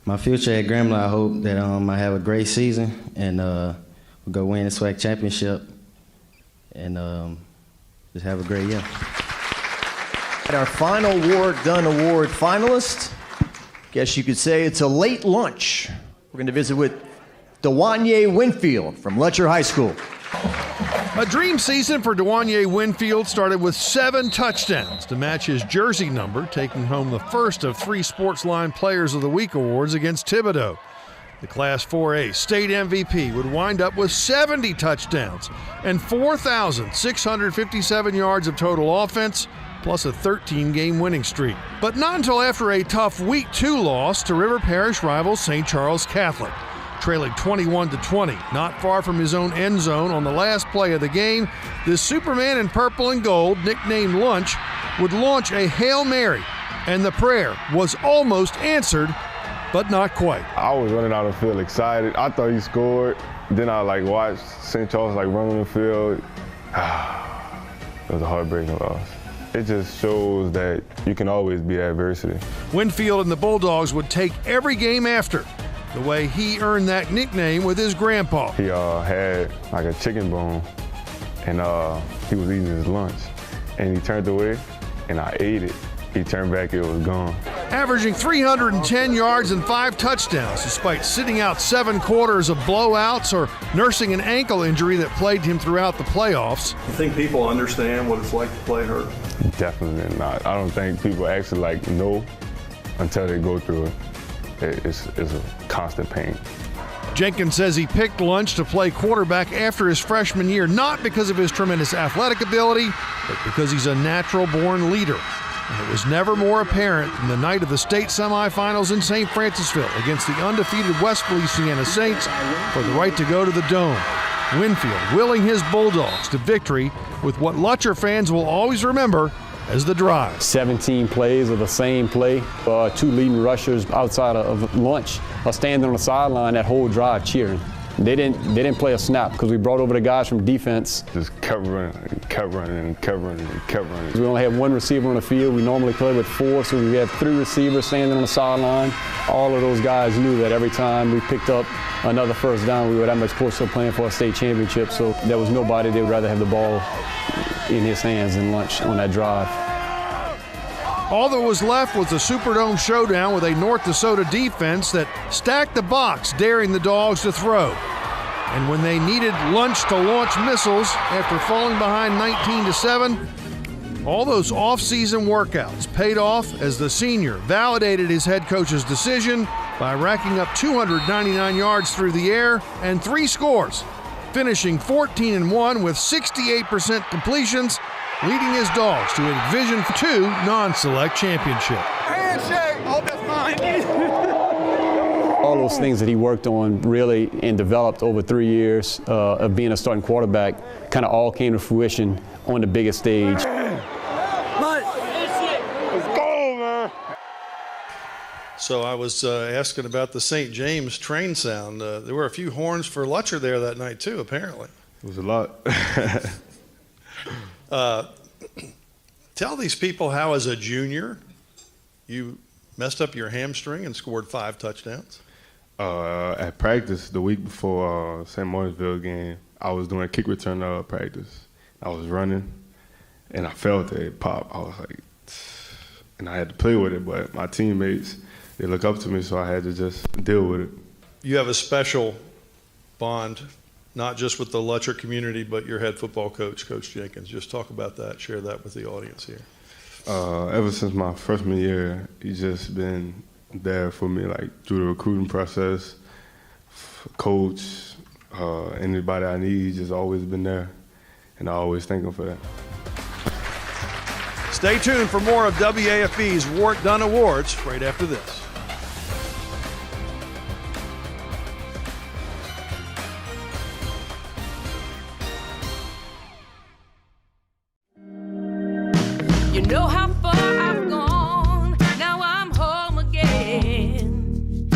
My future at Grambling, I hope that I have a great season and we'll go win the SWAC championship and just have a great year. Our final Warrick Dunn Award finalist, guess you could say it's a late lunch. We're going to visit with DeWanye Winfield from Letcher High School. A dream season for DeWanye Winfield started with 7 touchdowns to match his jersey number, taking home the first of 3 Sportsline Players of the Week awards against Thibodaux. The Class 4A state MVP would wind up with 70 touchdowns and 4,657 yards of total offense, plus a 13-game winning streak. But not until after a tough Week 2 loss to River Parish rival St. Charles Catholic. Trailing 21-20, not far from his own end zone on the last play of the game, this Superman in purple and gold, nicknamed Lunch, would launch a Hail Mary, and the prayer was almost answered, but not quite. I was running out of the field excited. I thought he scored. Then I watched St. Charles run on the field. It was a heartbreaking loss. It just shows that you can always beat adversity. Winfield and the Bulldogs would take every game after, the way he earned that nickname with his grandpa. He had a chicken bone, and he was eating his lunch. And he turned away, and I ate it. He turned back, it was gone. Averaging 310 yards and 5 touchdowns, despite sitting out 7 quarters of blowouts or nursing an ankle injury that plagued him throughout the playoffs. You think people understand what it's like to play hurt? Definitely not. I don't think people actually know until they go through it. It's a constant pain. Jenkins says he picked Lunch to play quarterback after his freshman year, not because of his tremendous athletic ability, but because he's a natural-born leader. And it was never more apparent than the night of the state semifinals in St. Francisville against the undefeated West Feliciana Saints for the right to go to the Dome. Winfield willing his Bulldogs to victory with what Lutcher fans will always remember as the drive. 17 plays of the same play. Two leading rushers outside of Lunch are standing on the sideline that whole drive cheering. They didn't play a snap because we brought over the guys from defense. Just covering. We only had one receiver on the field. We normally play with 4, so we had 3 receivers standing on the sideline. All of those guys knew that every time we picked up another first down, we were that much closer to playing for a state championship. So there was nobody they would rather have the ball in his hands than Lunch on that drive. All that was left was the Superdome showdown with a North Dakota defense that stacked the box, daring the Dogs to throw. And when they needed Lunch to launch missiles after falling behind 19-7, all those off-season workouts paid off as the senior validated his head coach's decision by racking up 299 yards through the air and 3 scores, finishing 14-1 with 68% completions, leading his Dogs to a Division II non-select championship. Handshake! Oh, that's mine! All those things that he worked on really and developed over 3 years of being a starting quarterback kind of all came to fruition on the biggest stage. Let's go, man! So I was asking about the St. James train sound. There were a few horns for Lutcher there that night too, apparently. It was a lot. Tell these people how, as a junior, you messed up your hamstring and scored 5 touchdowns. At practice the week before St. Martinsville game, I was doing a kick return practice. I was running, and I felt it pop. I was like, and I had to play with it, but my teammates, they look up to me, so I had to just deal with it. You have a special bond, not just with the Lutcher community, but your head football coach, Coach Jenkins. Just talk about that, share that with the audience here. Ever since my freshman year, he's just been there for me, like through the recruiting process, coach, anybody I need, he's just always been there, and I always thank him for that. Stay tuned for more of WAFB's Warrick Dunn Awards right after this. You know how far I've gone, now I'm home again.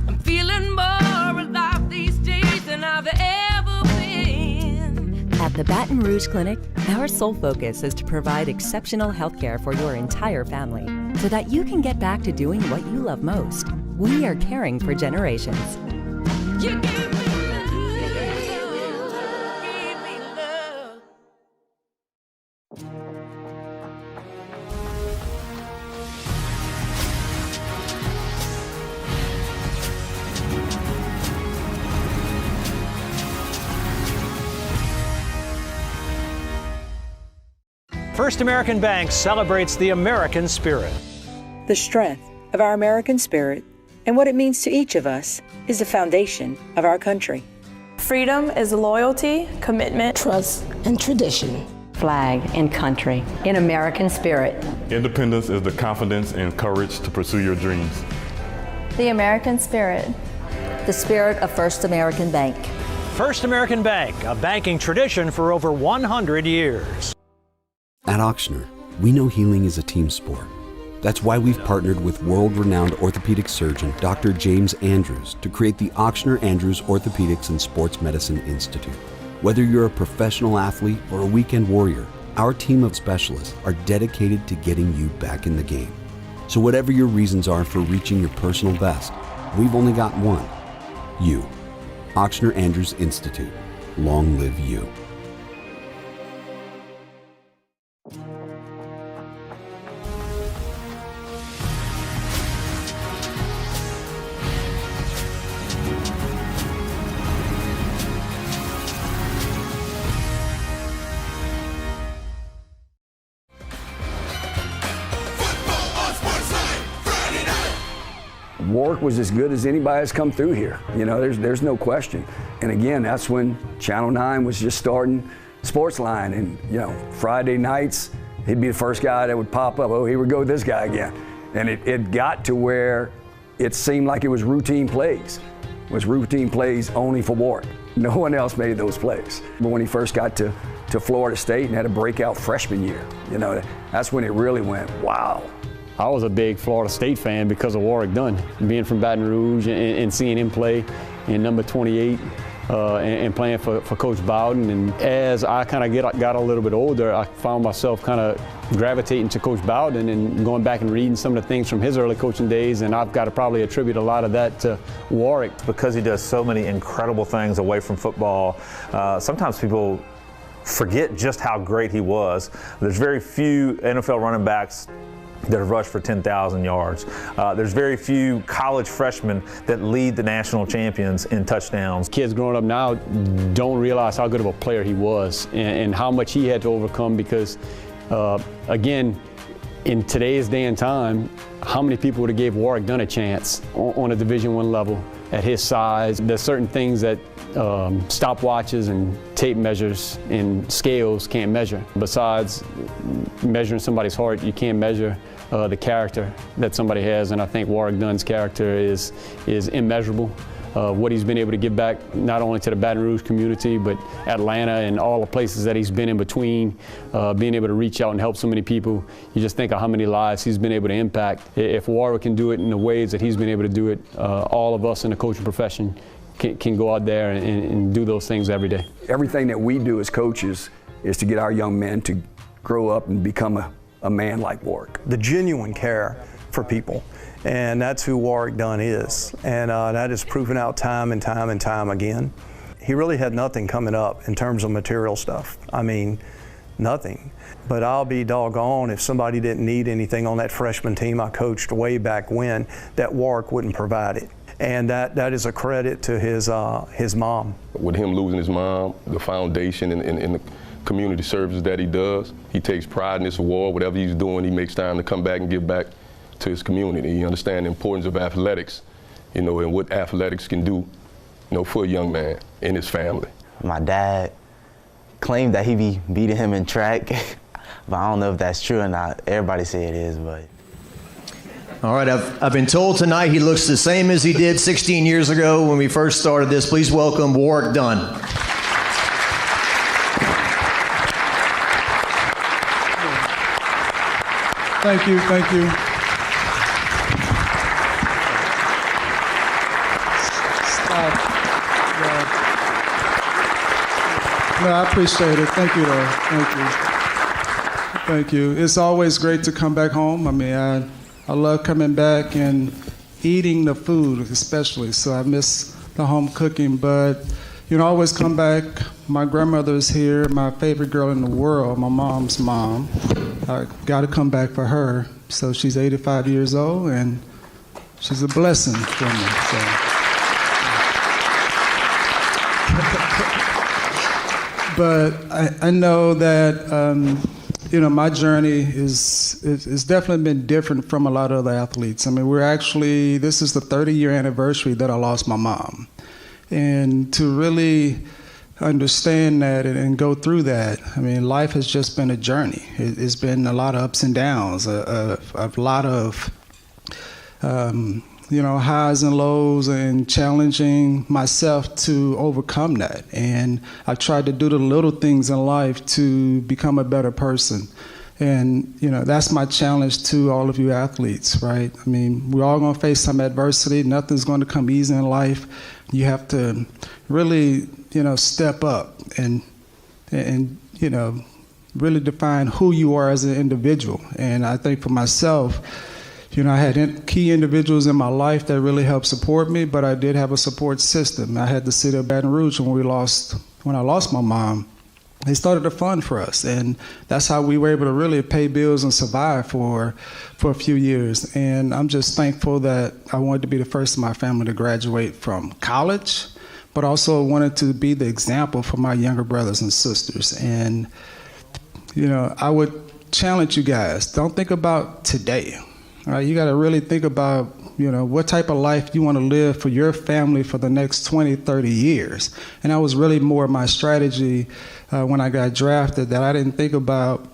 I'm feeling more alive these days than I've ever been. At the Baton Rouge Clinic, our sole focus is to provide exceptional health care for your entire family so that you can get back to doing what you love most. We are caring for generations. You give me First American Bank celebrates the American spirit. The strength of our American spirit and what it means to each of us is the foundation of our country. Freedom is loyalty, commitment, trust, and tradition. Flag and country in American spirit. Independence is the confidence and courage to pursue your dreams. The American spirit. The spirit of First American Bank. First American Bank, a banking tradition for over 100 years. At Ochsner, we know healing is a team sport. That's why we've partnered with world-renowned orthopedic surgeon Dr. James Andrews to create the Ochsner Andrews Orthopedics and Sports Medicine Institute. Whether you're a professional athlete or a weekend warrior, our team of specialists are dedicated to getting you back in the game. So whatever your reasons are for reaching your personal best, we've only got one: you. Ochsner Andrews Institute. Long live you. Warrick was as good as anybody that's come through here. You know, there's no question. And again, that's when Channel 9 was just starting Sportsline. And, you know, Friday nights, he'd be the first guy that would pop up. Oh, here we go with this guy again. And it got to where it seemed like it was routine plays. It was routine plays only for Warrick. No one else made those plays. But when he first got to Florida State and had a breakout freshman year, you know, that's when it really went, wow. I was a big Florida State fan because of Warrick Dunn, being from Baton Rouge and seeing him play in number 28 and playing for Coach Bowden. And as I kind of got a little bit older, I found myself kind of gravitating to Coach Bowden and going back and reading some of the things from his early coaching days, and I've got to probably attribute a lot of that to Warrick. Because he does so many incredible things away from football, sometimes people forget just how great he was. There's very few NFL running backs that have rushed for 10,000 yards. There's very few college freshmen that lead the national champions in touchdowns. Kids growing up now don't realize how good of a player he was and how much he had to overcome because, again, in today's day and time, how many people would have gave Warrick Dunn a chance on a Division I level at his size? There's certain things that stopwatches and tape measures and scales can't measure. Besides measuring somebody's heart, you can't measure the character that somebody has, and I think Warrick Dunn's character is immeasurable. What he's been able to give back not only to the Baton Rouge community, but Atlanta and all the places that he's been in between, being able to reach out and help so many people. You just think of how many lives he's been able to impact. If Warrick can do it in the ways that he's been able to do it, all of us in the coaching profession can go out there and do those things every day. Everything that we do as coaches is to get our young men to grow up and become a man like Warrick. The genuine care for people, and that's who Warrick Dunn is, and that is proven out time and time and time again. He really had nothing coming up in terms of material stuff. I mean, nothing. But I'll be doggone if somebody didn't need anything on that freshman team I coached way back when, that Warrick wouldn't provide it. And that is a credit to his mom. With him losing his mom, the foundation and the community service that he does, he takes pride in this award. Whatever he's doing, he makes time to come back and give back to his community. He understands the importance of athletics, you know, and what athletics can do, you know, for a young man and his family. My dad claimed that he be beating him in track, but I don't know if that's true or not. Everybody say it is, but. All right, I've been told tonight he looks the same as he did 16 years ago when we first started this. Please welcome Warrick Dunn. Thank you, thank you. Stop. Yeah. No, I appreciate it. Thank you, though. Thank you. Thank you. It's always great to come back home. I mean, I love coming back and eating the food, especially. So I miss the home cooking, but you know, I always come back. My grandmother is here, my favorite girl in the world, my mom's mom. I got to come back for her. So she's 85 years old, and she's a blessing for me. So. But I know that you know, my journey is definitely been different from a lot of other athletes. I mean, this is the 30-year anniversary that I lost my mom. And to really understand that and go through that, I mean, life has just been a journey. It's been a lot of ups and downs, a lot of, you know, highs and lows, and challenging myself to overcome that. And I've tried to do the little things in life to become a better person. And, you know, that's my challenge to all of you athletes, right? I mean, we're all going to face some adversity. Nothing's going to come easy in life. You have to really, you know, step up and you know, really define who you are as an individual. And I think for myself, you know, I had key individuals in my life that really helped support me, but I did have a support system. I had the city of Baton Rouge when I lost my mom. They started a fund for us, and that's how we were able to really pay bills and survive for a few years. And I'm just thankful that I wanted to be the first in my family to graduate from college, but also wanted to be the example for my younger brothers and sisters. And, you know, I would challenge you guys, don't think about today. All right, you got to really think about what type of life you want to live for your family for the next 20, 30 years. And that was really more my strategy when I got drafted, that I didn't think about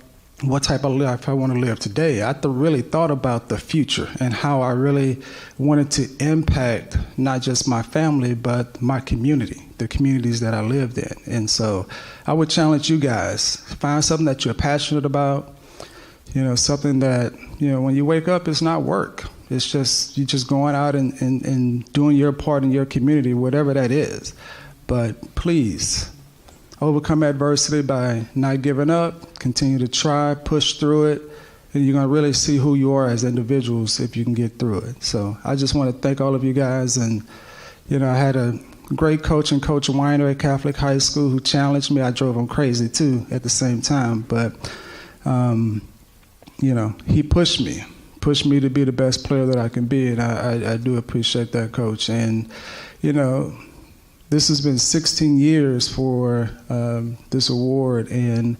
what type of life I want to live today. I really thought about the future and how I really wanted to impact not just my family, but my community, the communities that I lived in. And so I would challenge you guys, find something that you're passionate about, something that, when you wake up, it's not work. It's just, you're just going out and doing your part in your community, whatever that is. But please, overcome adversity by not giving up, continue to try, push through it, and you're going to really see who you are as individuals if you can get through it. So I just want to thank all of you guys. And, I had a great coach in Coach Weiner at Catholic High School who challenged me. I drove him crazy, too, at the same time. But, he pushed me to be the best player that I can be, and I do appreciate that, Coach. And, this has been 16 years for this award, and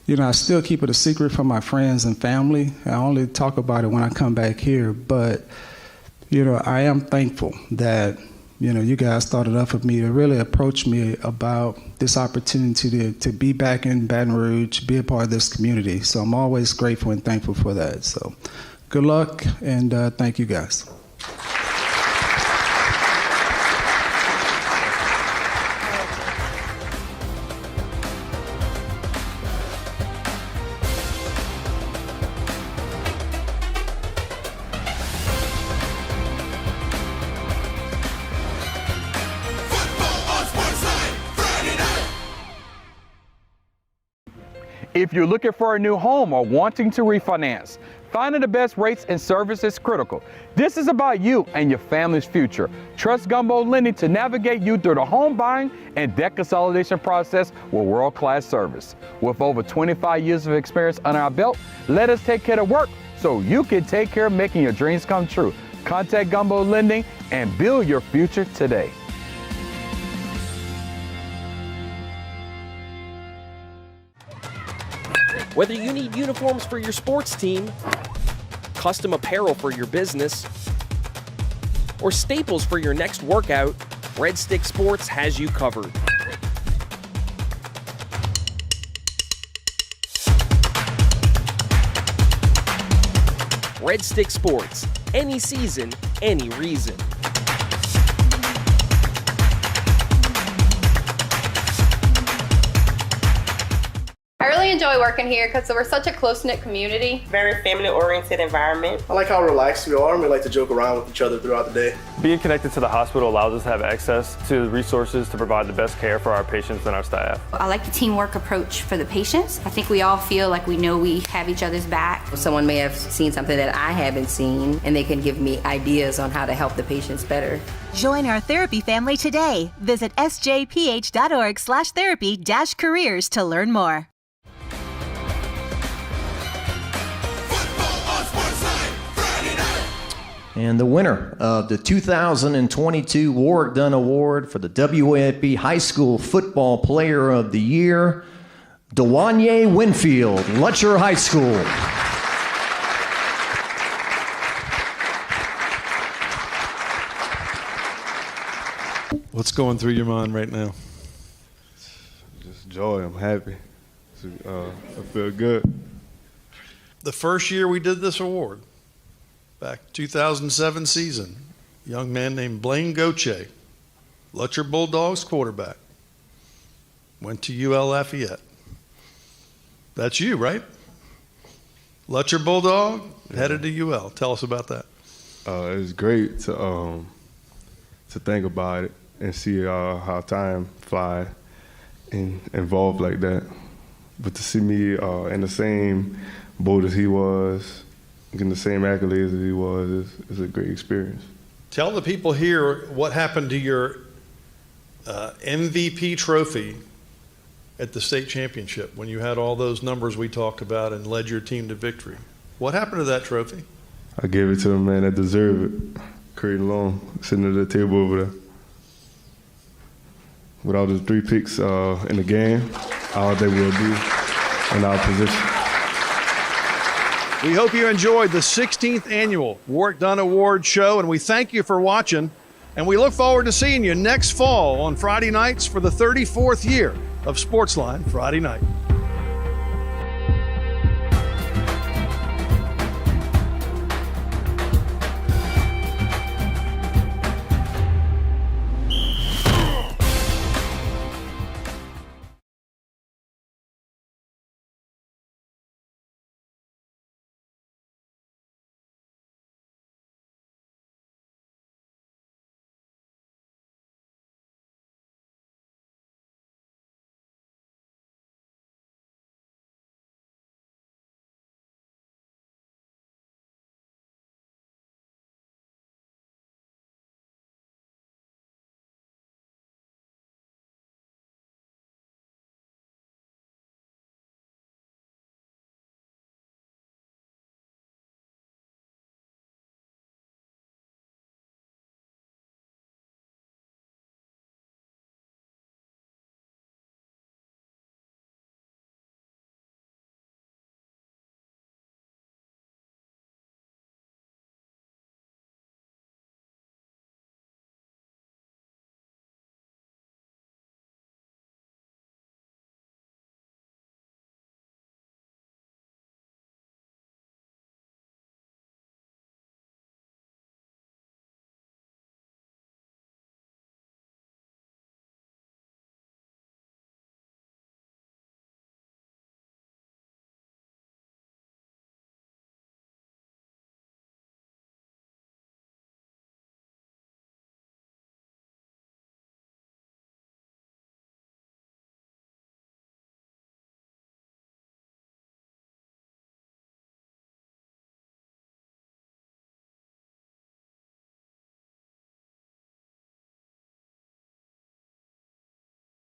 I still keep it a secret from my friends and family. I only talk about it when I come back here, but I am thankful that you guys thought enough of me to really approach me about this opportunity to be back in Baton Rouge, be a part of this community. So I'm always grateful and thankful for that. So good luck, and thank you guys. If you're looking for a new home or wanting to refinance, finding the best rates and service is critical. This is about you and your family's future. Trust Gumbo Lending to navigate you through the home buying and debt consolidation process with world-class service. With over 25 years of experience under our belt, let us take care of work so you can take care of making your dreams come true. Contact Gumbo Lending and build your future today. Whether you need uniforms for your sports team, custom apparel for your business, or staples for your next workout, Red Stick Sports has you covered. Red Stick Sports, any season, any reason. I really enjoy working here because we're such a close-knit community. Very family-oriented environment. I like how relaxed we are, and we like to joke around with each other throughout the day. Being connected to the hospital allows us to have access to resources to provide the best care for our patients and our staff. I like the teamwork approach for the patients. I think we all feel like we know we have each other's back. Someone may have seen something that I haven't seen, and they can give me ideas on how to help the patients better. Join our therapy family today. Visit sjph.org/therapy-careers to learn more. And the winner of the 2022 Warrick Dunn Award for the WAFB High School Football Player of the Year, Dewanye Winfield, Lutcher High School. What's going through your mind right now? Just joy. I'm happy. I feel good. The first year we did this award, back 2007 season, a young man named Blaine Goche, Lutcher Bulldogs quarterback, went to UL Lafayette. That's you, right? Lutcher Bulldog, headed to UL. Tell us about that. It was great to think about it and see how time fly and evolve like that. But to see me in the same boat as he was, getting the same accolades as he was, is a great experience. Tell the people here what happened to your MVP trophy at the state championship when you had all those numbers we talked about and led your team to victory. What happened to that trophy? I gave it to the man that deserved it. Curry Long, sitting at the table over there. Without the 3 picks in the game, I don't think we'll be in our position. We hope you enjoyed the 16th annual Warrick Dunn Award Show, and we thank you for watching. And we look forward to seeing you next fall on Friday nights for the 34th year of Sportsline Friday Night.